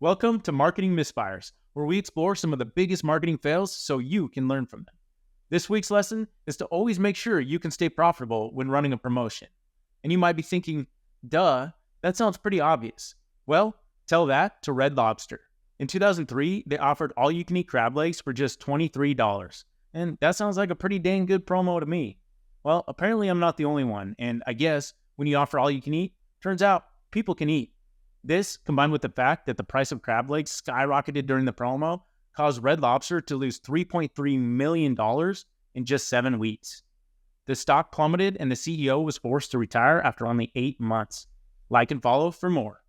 Welcome to Marketing Misfires, where we explore some of the biggest marketing fails so you can learn from them. This week's lesson is to always make sure you can stay profitable when running a promotion. And you might be thinking, duh, that sounds pretty obvious. Well, tell that to Red Lobster. In 2003, they offered all-you-can-eat crab legs for just $23. And that sounds like a pretty dang good promo to me. Well, apparently I'm not the only one, and I guess when you offer all-you-can-eat, turns out people can eat. This, combined with the fact that the price of crab legs skyrocketed during the promo, caused Red Lobster to lose $3.3 million in just 7 weeks. The stock plummeted and the CEO was forced to retire after only 8 months. Like and follow for more.